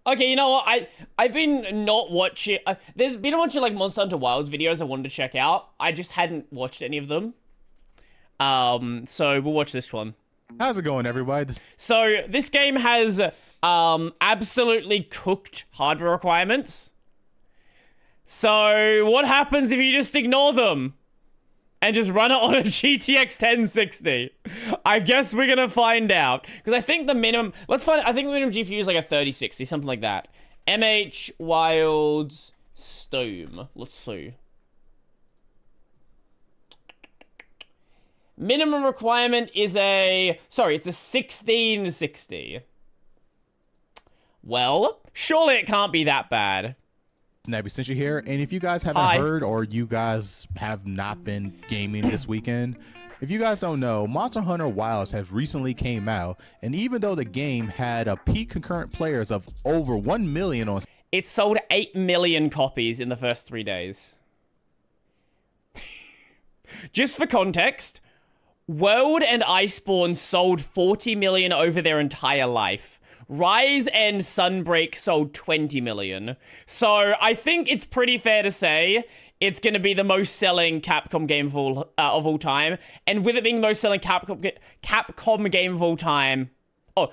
Okay, you know what? I've been not watching. There's been a bunch of like Monster Hunter Wilds videos I wanted to check out. I just hadn't watched any of them. So we'll watch this one. How's it going, everybody? So this game has absolutely cooked hardware requirements. So what happens if you just ignore them and just run it on a GTX 1060? I guess we're gonna find out, because I think the minimum. I think the minimum GPU is like a 3060, something like that. MH Wilds Stoom. Let's see. Minimum requirement is it's a 1660. Well, surely it can't be that bad. Nabby, since you're here, and if you guys haven't heard, or you guys have not been gaming this weekend, if you guys don't know, Monster Hunter Wilds has recently came out, and even though the game had a peak concurrent players of over 1 million on, it sold 8 million copies in the first 3 days. Just for context, World and Iceborne sold 40 million over their entire life. Rise and Sunbreak sold 20 million. So I think it's pretty fair to say it's going to be the most selling Capcom game of all time. And with it being the most selling Capcom game of all time... Oh,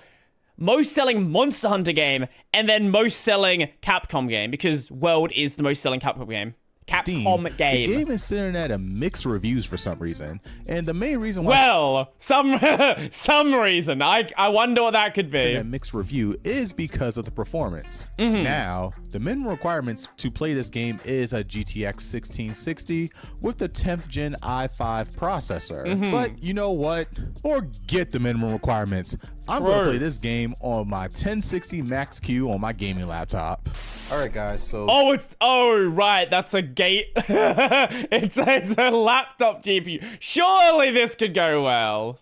most selling Monster Hunter game, and then most selling Capcom game, because World is the most selling Capcom game. Capcom game. The game is sitting at a mixed reviews for some reason, and the main reason why. Well, some reason. I wonder what that could be. A mixed review is because of the performance. Now, the minimum requirements to play this game is a GTX 1660 with the 10th gen i5 processor. But you know what? Forget the minimum requirements. I'm going to play this game on my 1060 Max Q on my gaming laptop. All right, guys. So. Oh, right. That's a gate. it's a laptop GPU. Surely this could go well.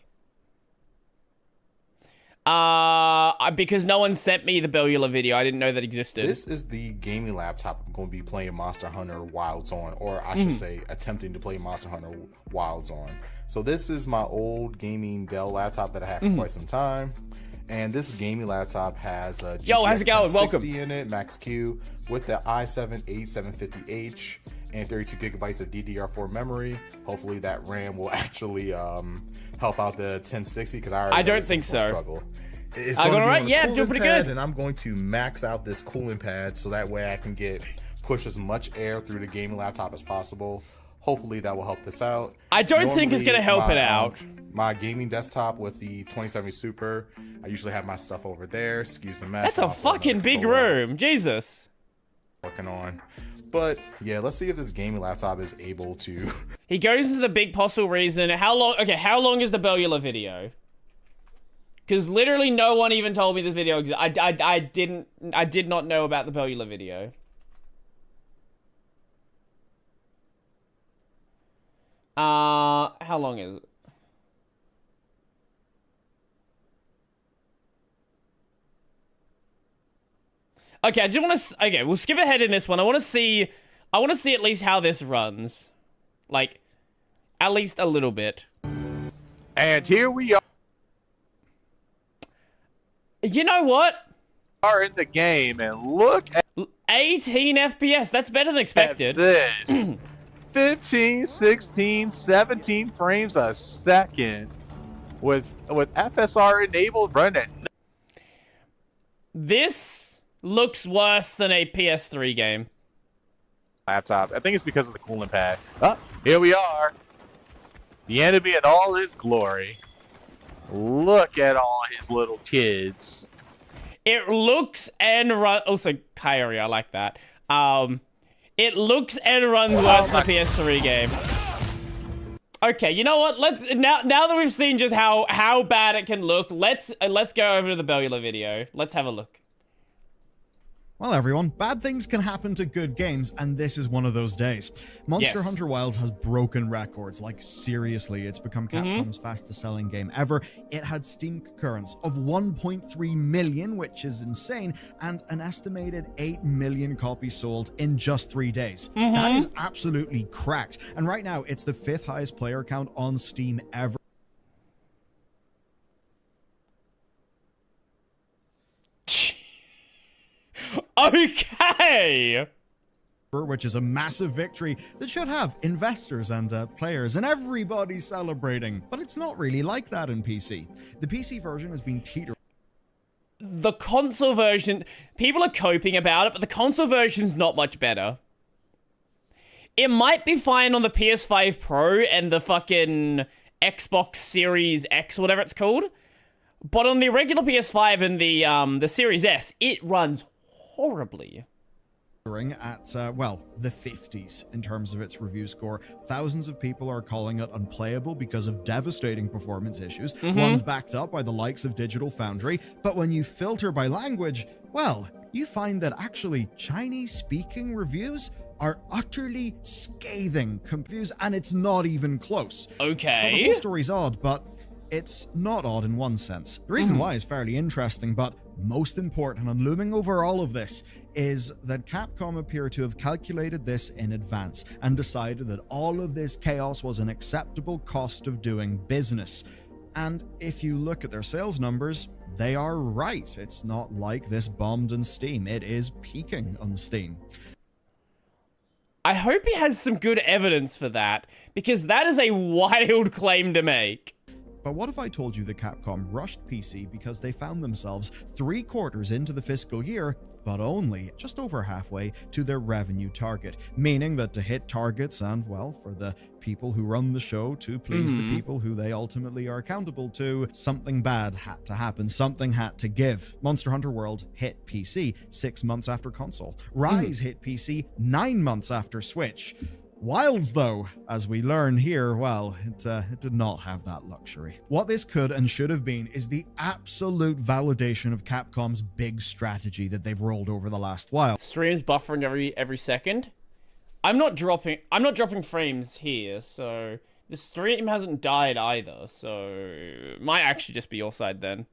Because no one sent me the Bellula video. I didn't know that existed. This is the gaming laptop I'm going to be playing Monster Hunter Wilds on, or I should say attempting to play Monster Hunter Wilds on. So this is my old gaming Dell laptop that I had for quite some time. And this gaming laptop has a GTX how's it going? Welcome. in it, Max Q, with the i7-8750H and 32 gigabytes of DDR4 memory. Hopefully that RAM will actually help out the 1060, because I don't think so. Struggle. It's going right? Yeah, doing pretty good. And I'm going to max out this cooling pad so that way I can push as much air through the gaming laptop as possible. Hopefully that will help this out. I don't think it's gonna help it out. My gaming desktop with the 2070 Super, I usually have my stuff over there. Excuse the mess. That's a fucking big room. Jesus. Working on. But yeah, let's see if this gaming laptop is able to. He goes into the big possible reason. How long? Okay, how long is the Bellula video? Because literally no one even told me this video existed. I did not know about the Bellula video. How long is it? Okay, I just want to. Okay, we'll skip ahead in this one. I want to see at least how this runs, like, at least a little bit. And here we are. You know what? Are in the game, and look at 18 FPS. That's better than expected. This 15, 16, 17 frames a second with FSR enabled running. This looks worse than a PS3 game. Laptop. I think it's because of the cooling pad. Oh, here we are. The enemy in all his glory. Look at all his little kids. It looks and runs. Also, Kyrie, I like that. It looks and runs worse than a PS3 game. Okay, you know what? Let's now that we've seen just how bad it can look, let's go over to the Bellula video. Let's have a look. Well, everyone, bad things can happen to good games, and this is one of those days. Monster Hunter Wilds has broken records. Like, seriously, it's become Capcom's fastest-selling game ever. It had Steam concurrence of 1.3 million, which is insane, and an estimated 8 million copies sold in just 3 days. That is absolutely cracked. And right now, it's the 5th highest player count on Steam ever. Okay. Which is a massive victory that should have investors and players and everybody celebrating. But it's not really like that in PC. The PC version has been teetering. The console version, people are coping about it, but the console version's not much better. It might be fine on the PS5 Pro and the fucking Xbox Series X, whatever it's called. But on the regular PS5 and the Series S, it runs horribly. At, well, the 50s in terms of its review score. Thousands of people are calling it unplayable because of devastating performance issues. One's backed up by the likes of Digital Foundry. But when you filter by language, well, you find that actually Chinese-speaking reviews are utterly scathing reviews, and it's not even close. Okay. So the whole story's odd, but it's not odd in one sense. The reason why is fairly interesting, but most important and looming over all of this is that Capcom appear to have calculated this in advance and decided that all of this chaos was an acceptable cost of doing business. And if you look at their sales numbers, they are right. It's not like this bombed on Steam. It is peaking on Steam. I hope he has some good evidence for that, because that is a wild claim to make. But what if I told you that Capcom rushed PC because they found themselves 3 quarters into the fiscal year, but only just over halfway to their revenue target? Meaning that to hit targets and, well, for the people who run the show to please the people who they ultimately are accountable to, something bad had to happen, something had to give. Monster Hunter World hit PC 6 months after console. Rise hit PC 9 months after Switch. Wilds, though, as we learn here, well, it did not have that luxury. What this could and should have been is the absolute validation of Capcom's big strategy that they've rolled over the last while. Stream's buffering every second. I'm not dropping frames here, so the stream hasn't died either, so it might actually just be your side then.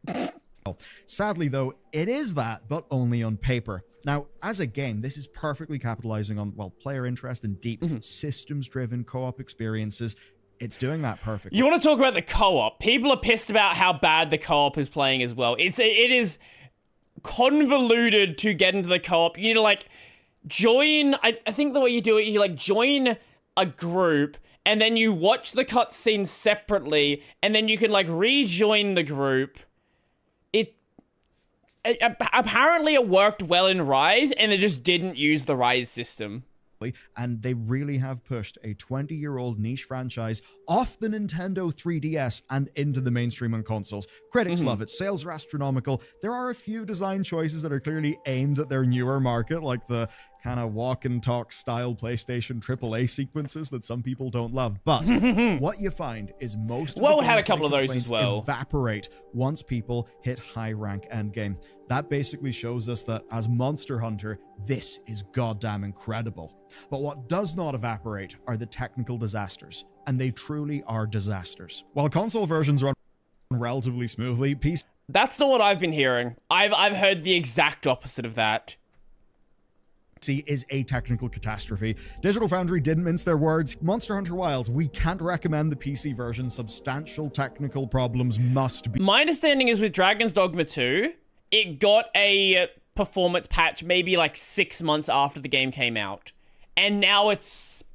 Sadly, though, it is that, but only on paper. Now, as a game, this is perfectly capitalizing on, well, player interest in deep, systems-driven co-op experiences. It's doing that perfectly. You want to talk about the co-op? People are pissed about how bad the co-op is playing as well. It is convoluted to get into the co-op. You need to, like, join... I think the way you do it, you, like, join a group, and then you watch the cutscenes separately, and then you can, like, rejoin the group. Apparently it worked well in Rise, and they just didn't use the Rise system. And they really have pushed a 20-year-old niche franchise off the Nintendo 3DS and into the mainstream on consoles. Critics love it. Sales are astronomical. There are a few design choices that are clearly aimed at their newer market, like the kind of walk and talk style PlayStation AAA sequences that some people don't love. But what you find is most of the had a couple of those as well. Evaporate once people hit high rank endgame. That basically shows us that as Monster Hunter, this is goddamn incredible. But what does not evaporate are the technical disasters, and they truly are disasters. While console versions run relatively smoothly, PC... That's not what I've been hearing. I've heard the exact opposite of that. Is a technical catastrophe. Digital Foundry didn't mince their words. Monster Hunter Wilds, we can't recommend the PC version. Substantial technical problems must be... My understanding is with Dragon's Dogma 2, it got a performance patch maybe like 6 months after the game came out. And now it's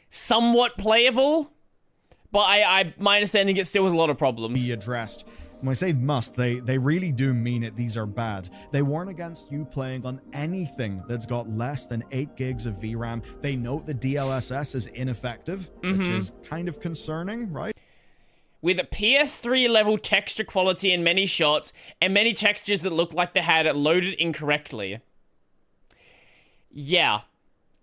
somewhat playable. But my understanding it still has a lot of problems. Be addressed. When I say must, they really do mean it. These are bad. They warn against you playing on anything that's got less than 8 gigs of VRAM. They note the DLSS is ineffective, which is kind of concerning, right? With a PS3 level texture quality in many shots, and many textures that look like they had it loaded incorrectly. Yeah.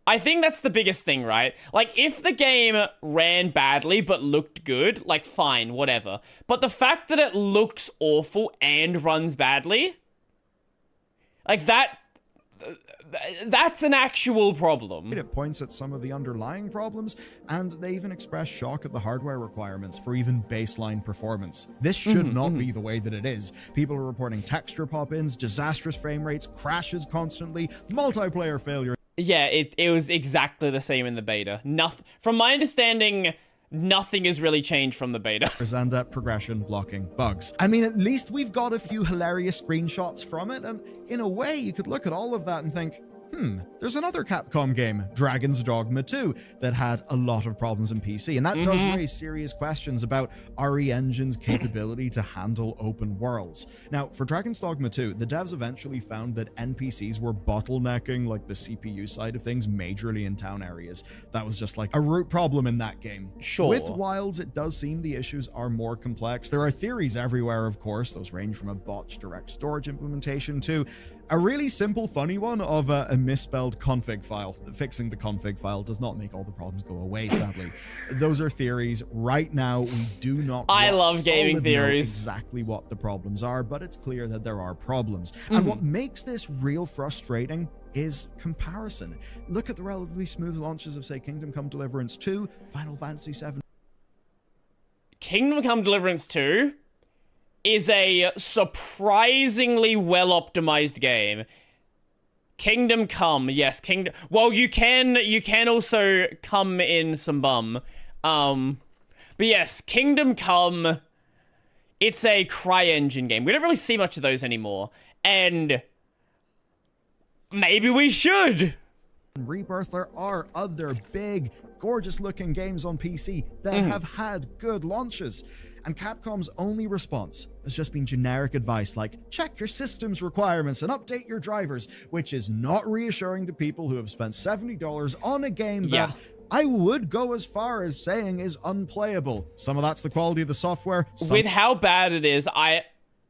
I think that's the biggest thing, right? Like, if the game ran badly but looked good, like, fine, whatever. But the fact that it looks awful and runs badly, like, that's an actual problem. It points at some of the underlying problems, and they even express shock at the hardware requirements for even baseline performance. This should not be the way that it is. People are reporting texture pop-ins, disastrous frame rates, crashes constantly, multiplayer failure. Yeah, it was exactly the same in the beta. From my understanding, nothing has really changed from the beta. And progression blocking bugs. I mean, at least we've got a few hilarious screenshots from it, and in a way, you could look at all of that and think, there's another Capcom game, Dragon's Dogma 2, that had a lot of problems in PC. And that does raise serious questions about RE Engine's capability to handle open worlds. Now, for Dragon's Dogma 2, the devs eventually found that NPCs were bottlenecking like the CPU side of things majorly in town areas. That was just like a root problem in that game. Sure. With Wilds, it does seem the issues are more complex. There are theories everywhere, of course. Those range from a botched direct storage implementation to a really simple, funny one of a misspelled config file. Fixing the config file does not make all the problems go away, sadly. Those are theories. Right now, we do not I love gaming theories. Know exactly what the problems are, but it's clear that there are problems. And what makes this real frustrating is comparison. Look at the relatively smooth launches of, say, Kingdom Come Deliverance 2, Final Fantasy 7. Kingdom Come Deliverance 2 is a surprisingly well-optimized game. Kingdom Come, yes, Kingdom... Well, you can also come in some bum. But yes, Kingdom Come, it's a CryEngine game. We don't really see much of those anymore. And maybe we should. Rebirth, there are other big, gorgeous-looking games on PC that have had good launches. And Capcom's only response has just been generic advice like, check your system's requirements and update your drivers, which is not reassuring to people who have spent $70 on a game that I would go as far as saying is unplayable. Some of that's the quality of the software. With how bad it is,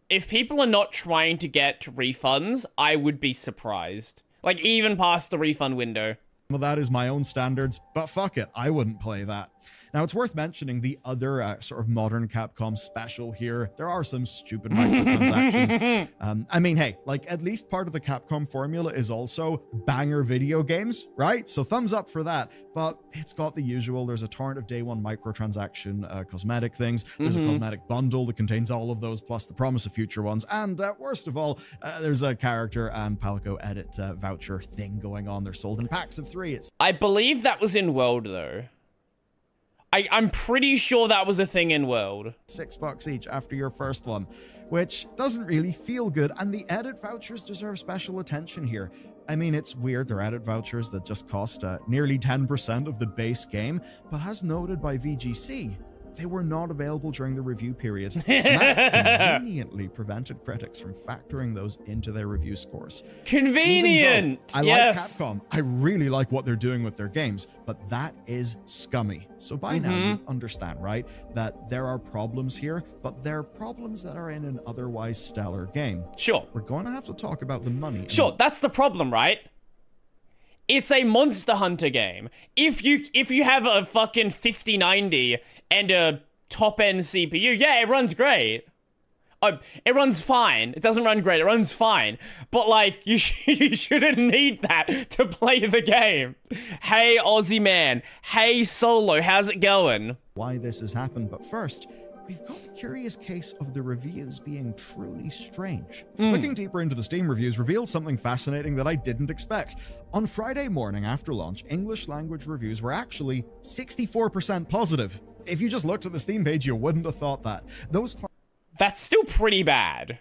if people are not trying to get refunds, I would be surprised. Like, even past the refund window. Some of that is my own standards, but fuck it, I wouldn't play that. Now, it's worth mentioning the other sort of modern Capcom special here. There are some stupid microtransactions. I mean, hey, like, at least part of the Capcom formula is also banger video games, right? So thumbs up for that. But it's got the usual. There's a torrent of day one microtransaction cosmetic things. There's a cosmetic bundle that contains all of those, plus the promise of future ones. And worst of all, there's a character and Palico edit voucher thing going on. They're sold in packs of 3. I believe that was in World, though. I'm pretty sure that was a thing in World. $6 each after your first one, which doesn't really feel good, and the edit vouchers deserve special attention here. I mean, it's weird, they're edit vouchers that just cost nearly 10% of the base game, but as noted by VGC, they were not available during the review period. And that conveniently prevented critics from factoring those into their review scores. Convenient! I like Capcom. I really like what they're doing with their games, but that is scummy. So by now you understand, right, that there are problems here, but they're problems that are in an otherwise stellar game. Sure. We're going to have to talk about the money. Sure, that's the problem, right? It's a Monster Hunter game. If you have a fucking 5090 and a top-end CPU, yeah, it runs great. It runs fine. It doesn't run great. It runs fine. But, like, you shouldn't need that to play the game. Hey, Aussie man. Hey, Solo. How's it going? Why this has happened, but first, we've got the curious case of the reviews being truly strange. Looking deeper into the Steam reviews revealed something fascinating that I didn't expect. On Friday morning after launch, English language reviews were actually 64% positive. If you just looked at the Steam page, you wouldn't have thought that. That's still pretty bad.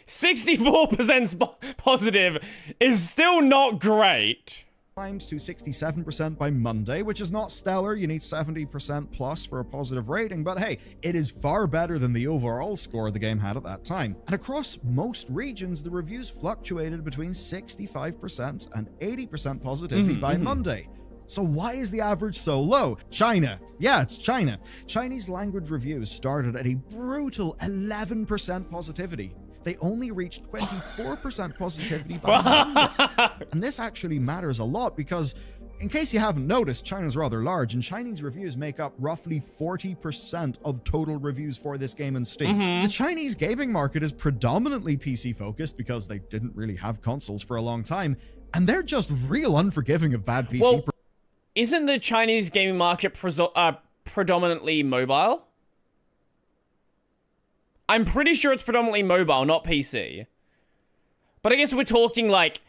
64% positive is still not great. Climbed to 67% by Monday, which is not stellar. You need 70% plus for a positive rating, but hey, it is far better than the overall score the game had at that time. And across most regions, the reviews fluctuated between 65% and 80% positivity by Monday. So why is the average so low? China. Yeah, it's China. Chinese language reviews started at a brutal 11% positivity. They only reached 24% positivity by Monday. And this actually matters a lot because, in case you haven't noticed, China's rather large, and Chinese reviews make up roughly 40% of total reviews for this game in Steam. The Chinese gaming market is predominantly PC-focused because they didn't really have consoles for a long time, and they're just real unforgiving of bad PC. Isn't the Chinese gaming market predominantly mobile? I'm pretty sure it's predominantly mobile, not PC. But I guess we're talking, like,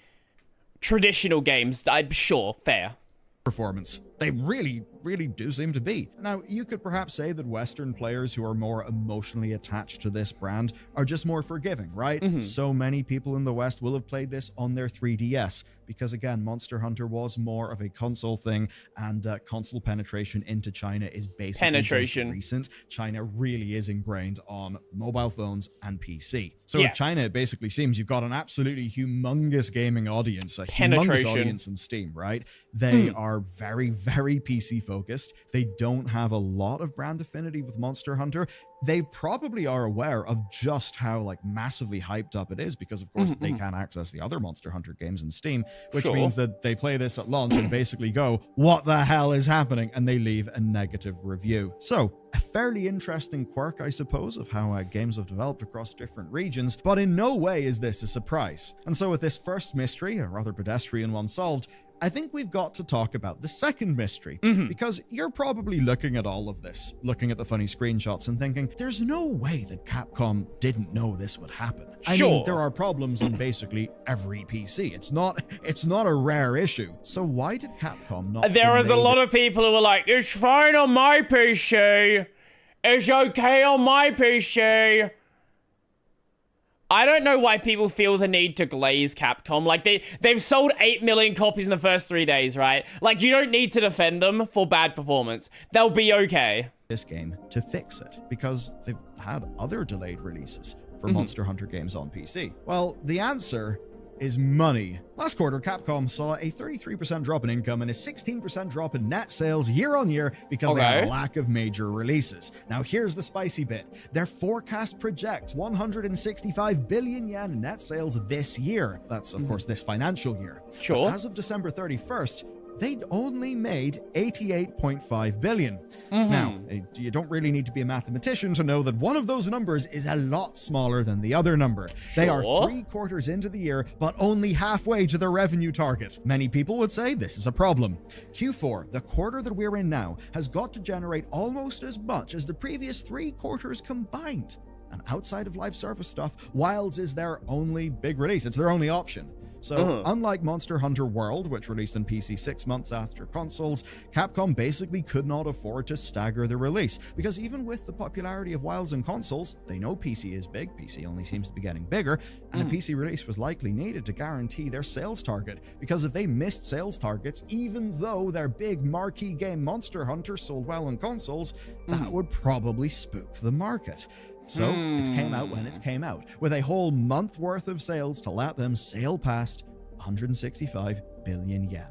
traditional games. I'm sure, fair. Performance. They really, really do seem to be. Now, you could perhaps say that Western players who are more emotionally attached to this brand are just more forgiving, right? So many people in the West will have played this on their 3DS because, again, Monster Hunter was more of a console thing, and console penetration into China is basically just recent. China really is ingrained on mobile phones and PC. So with China, it basically seems you've got an absolutely humongous gaming audience, a humongous audience in Steam, right? They are very, very PC focused. They don't have a lot of brand affinity with Monster Hunter. They probably are aware of just how like massively hyped up it is because of course they can't access the other Monster Hunter games in Steam, which means that they play this at launch and basically go, what the hell is happening? And they leave a negative review. So a fairly interesting quirk, I suppose, of how games have developed across different regions, but in no way is this a surprise. And so with this first mystery, a rather pedestrian one, solved, I think we've got to talk about the second mystery, because you're probably looking at all of this, looking at the funny screenshots and thinking, there's no way that Capcom didn't know this would happen. I mean, there are problems on basically every PC. It's not a rare issue. So why did Capcom not? There was a lot of people who were like, it's fine on my PC. It's okay on my PC. I don't know why people feel the need to glaze Capcom. Like, they've sold 8 million copies in the first 3 days, right? Like, you don't need to defend them for bad performance. They'll be okay. This game to fix it, because they've had other delayed releases for Monster Hunter games on PC. Well, the answer is money. Last quarter, Capcom saw a 33% drop in income and a 16% drop in net sales year on year because they had a lack of major releases. Now here's the spicy bit. Their forecast projects 165 billion yen in net sales this year. That's, of course, this financial year. But as of December 31st, they'd only made 88.5 billion. Now, you don't really need to be a mathematician to know that one of those numbers is a lot smaller than the other number. They are 3 quarters into the year, but only halfway to their revenue target. Many people would say this is a problem. Q4, the quarter that we're in now, has got to generate almost as much as the previous 3 quarters combined. And outside of live service stuff, Wilds is their only big release. It's their only option. So, unlike Monster Hunter World, which released on PC 6 months after consoles, Capcom basically could not afford to stagger the release, because even with the popularity of Wilds in consoles, they know PC is big, PC only seems to be getting bigger, and a PC release was likely needed to guarantee their sales target, because if they missed sales targets, even though their big marquee game Monster Hunter sold well on consoles, that would probably spook the market. So, it came out when it came out, with a whole month worth of sales to let them sail past 165 billion yen.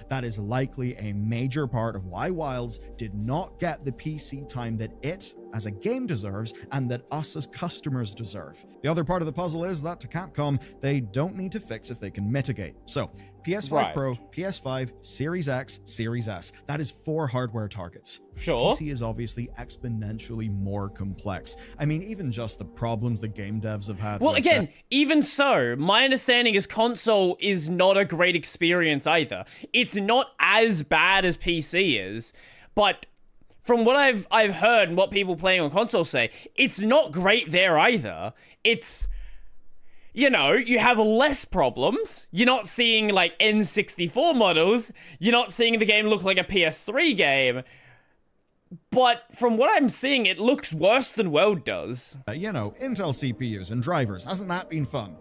That is likely a major part of why Wilds did not get the PC time that it, as a game, deserves, and that us as customers deserve. The other part of the puzzle is that to Capcom, they don't need to fix if they can mitigate. So, PS5 Pro, PS5, Series X, Series S. That is 4 hardware targets. PC is obviously exponentially more complex. I mean, even just the problems the game devs have had. Well, again, even so, my understanding is console is not a great experience either. It's not as bad as PC is, but from what I've heard and what people playing on console say, it's not great there either. It's, you know, you have less problems. You're not seeing like N64 models. You're not seeing the game look like a PS3 game. But from what I'm seeing, it looks worse than World does. You know, Intel CPUs and drivers. Hasn't that been fun?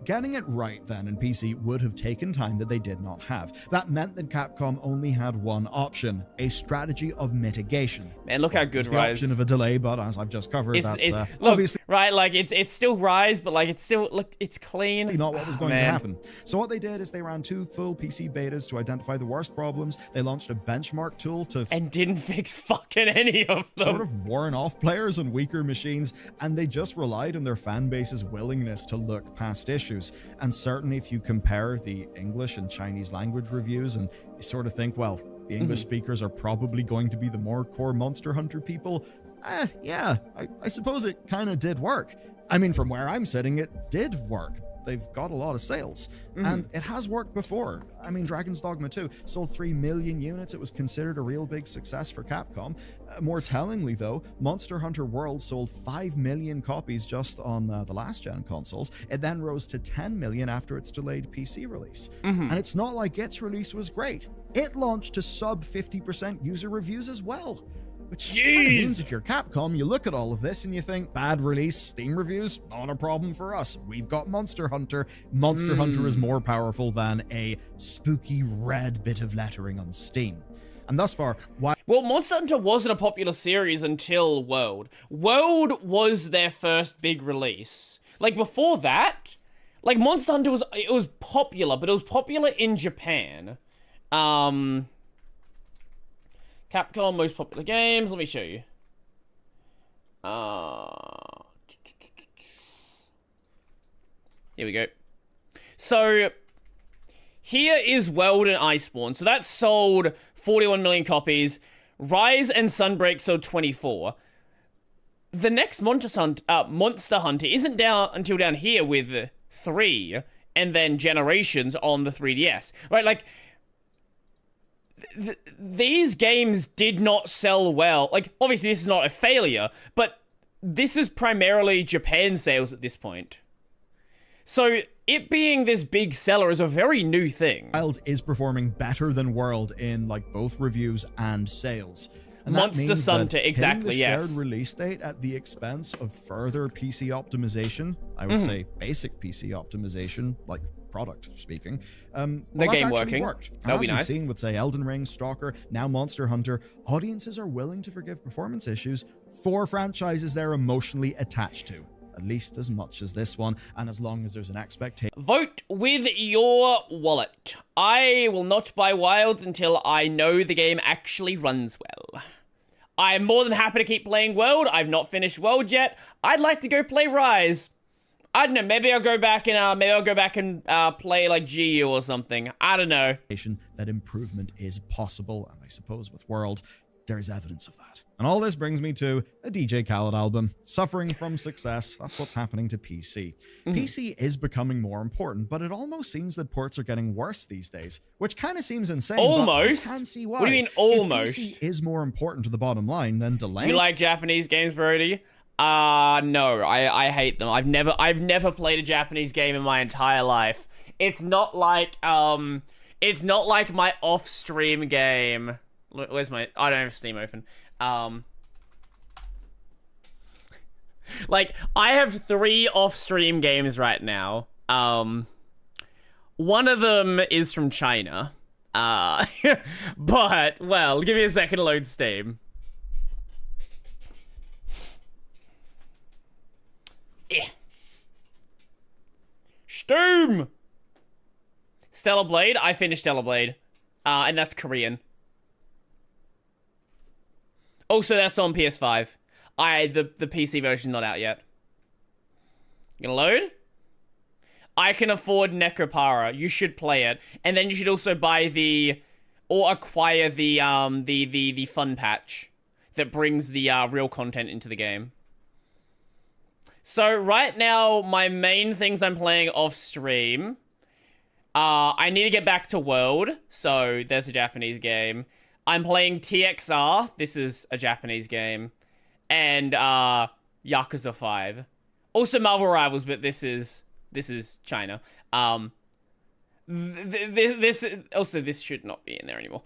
Getting it right then in PC would have taken time that they did not have. That meant that Capcom only had one option, a strategy of mitigation. Man, look how good the Rise. Option of a delay, but as I've just covered, that's look, obviously right. Like it's still Rise, but like it's still it's clean. Not what was going to happen. So what they did is they ran 2 full PC betas to identify the worst problems. They launched a benchmark tool to and didn't fix fucking any of them. Sort of warn off players on weaker machines, and they just relied on their fan base's willingness to look past issues. And certainly if you compare the English and Chinese language reviews and you sort of think, well, the English speakers are probably going to be the more core Monster Hunter people, yeah, I suppose it kind of did work. I mean, from where I'm sitting, it did work. They've got a lot of sales, and it has worked before. I mean, Dragon's Dogma 2 sold 3 million units. It was considered a real big success for Capcom. More tellingly, though, Monster Hunter World sold 5 million copies just on the last-gen consoles. It then rose to 10 million after its delayed PC release. And it's not like its release was great. It launched to sub 50% user reviews as well. Which kind of means if you're Capcom, you look at all of this and you think, bad release, Steam reviews, not a problem for us. We've got Monster Hunter. Monster Hunter is more powerful than a spooky red bit of lettering on Steam. And thus far, why... Well, Monster Hunter wasn't a popular series until World. World was their first big release. Like, before that, like, Monster Hunter was popular, but it was popular in Japan. Capcom most popular games. Let me show you. Here we go. So here is World and Iceborne. So that sold 41 million copies. Rise and Sunbreak sold 24. The next Monster Hunter isn't until down here with 3, and then Generations on the 3DS. Right, like... these games did not sell well. Like, obviously this is not a failure, but this is primarily Japan sales at this point. So it being this big seller is a very new thing. Wild is performing better than World in like both reviews and sales. And Monster Hunter, exactly, yes. Shared release date at the expense of further PC optimization, I would say basic PC optimization, like product speaking, the game working. Worked. That would be nice. As we've seen with, say, Elden Ring, Stalker, now Monster Hunter, audiences are willing to forgive performance issues for franchises they're emotionally attached to, at least as much as this one, and as long as there's an expectation. Vote with your wallet. I will not buy Wilds until I know the game actually runs well. I'm more than happy to keep playing World. I've not finished World yet. I'd like to go play Rise. I don't know, maybe I'll go back and play like GU or something. I don't know. That improvement is possible, and I suppose with World, there is evidence of that. And all this brings me to a DJ Khaled album. Suffering from success, that's what's happening to PC. PC is becoming more important, but it almost seems that ports are getting worse these days, which kind of seems insane. Almost? But I can see why. What do you mean almost? If PC is more important to the bottom line than delay. You like Japanese games, Brodie? No, I hate them. I've never played a Japanese game in my entire life. It's not like my off-stream game. Where's my... I don't have Steam open. Like, I have 3 off-stream games right now. One of them is from China. But, well, give me a second to load Steam. Steam! Stellar Blade. I finished Stellar Blade. And that's Korean. Also, that's on PS5. The PC version's not out yet. Gonna load? I can afford Necropara. You should play it. And then you should also buy or acquire the fun patch that brings the real content into the game. So right now, my main things I'm playing off stream, I need to get back to World. So there's a Japanese game. I'm playing TXR. This is a Japanese game. And Yakuza 5. Also Marvel Rivals, but this is China. This should not be in there anymore.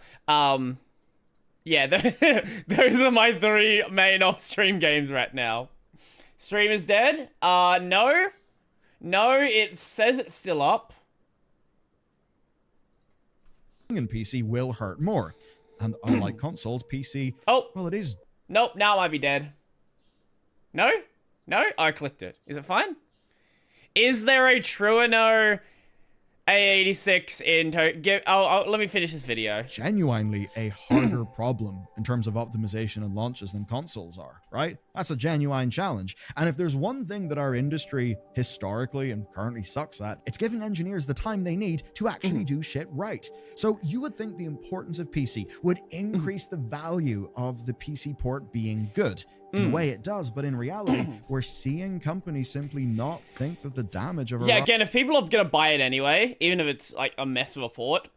Yeah, those are my 3 main off-stream games right now. Stream is dead? No. No, it says it's still up. And PC will hurt more. And unlike consoles, PC... Oh. Well, it is... Nope, now it might be dead. No? No? Oh, I clicked it. Is it fine? Is there a Trueno A86 in... let me finish this video. Genuinely a harder problem in terms of optimization and launches than consoles are, right? That's a genuine challenge. And if there's one thing that our industry historically and currently sucks at, it's giving engineers the time they need to actually do shit right. So you would think the importance of PC would increase the value of the PC port being good. In a way it does, but in reality, we're seeing companies simply not think that the damage of a Yeah, again, if people are gonna buy it anyway, even if it's like a mess of a port,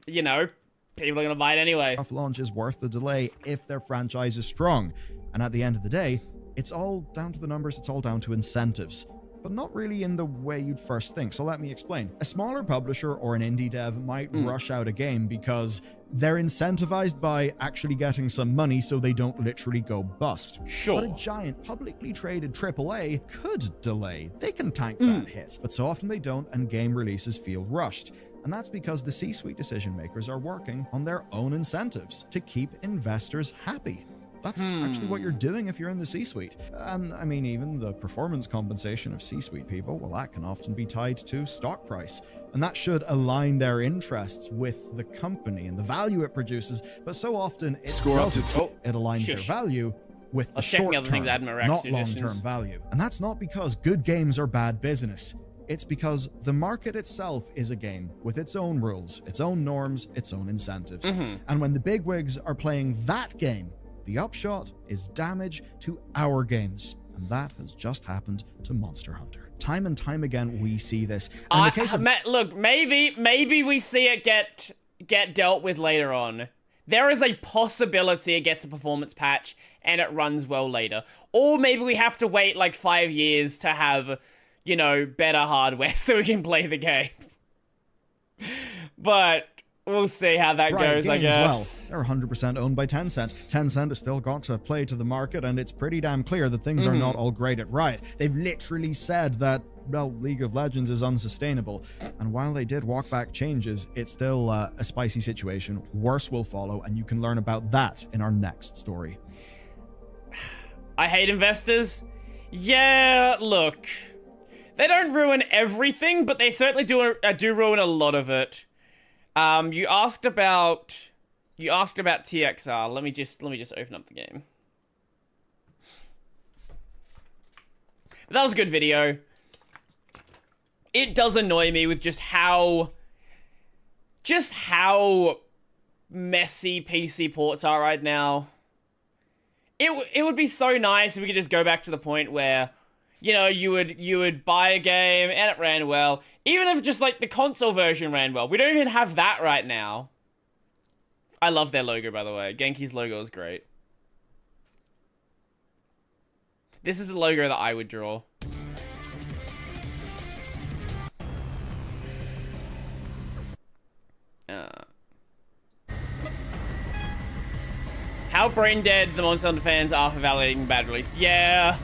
you know, people are gonna buy it anyway. rough launch is worth the delay if their franchise is strong. And at the end of the day, it's all down to the numbers, it's all down to incentives. But not really in the way you'd first think, so let me explain. A smaller publisher or an indie dev might rush out a game because they're incentivized by actually getting some money so they don't literally go bust. Sure. But a giant publicly traded AAA could delay. They can tank that hit, but so often they don't, and game releases feel rushed. And that's because the C-suite decision makers are working on their own incentives to keep investors happy. That's actually what you're doing if you're in the C-suite. And I mean, even the performance compensation of C-suite people, well, that can often be tied to stock price. And that should align their interests with the company and the value it produces. But so often it doesn't. It aligns their value with the short-term, not long-term value. And that's not because good games are bad business. It's because the market itself is a game with its own rules, its own norms, its own incentives. And when the bigwigs are playing that game, the upshot is damage to our games, and that has just happened to Monster Hunter. Time and time again, we see this. And in the case of look, maybe we see it get dealt with later on. There is a possibility it gets a performance patch and it runs well later, or maybe we have to wait like 5 years to have, you know, better hardware so we can play the game. But we'll see how that goes, I guess. Well, they're 100% owned by Tencent. Tencent has still got to play to the market, and it's pretty damn clear that things are not all great at Riot. They've literally said that, well, League of Legends is unsustainable. And while they did walk back changes, it's still a spicy situation. Worse will follow, and you can learn about that in our next story. I hate investors. Yeah, look. They don't ruin everything, but they certainly do ruin a lot of it. You asked about TXR. Let me just open up the game. That was a good video. It does annoy me with just how messy PC ports are right now. It would be so nice if we could just go back to the point where, you know, you would buy a game and it ran well. Even if just like the console version ran well. We don't even have that right now. I love their logo, by the way. Genki's logo is great. This is the logo that I would draw. How brain dead the Monster Hunter fans are for validating bad release. Yeah.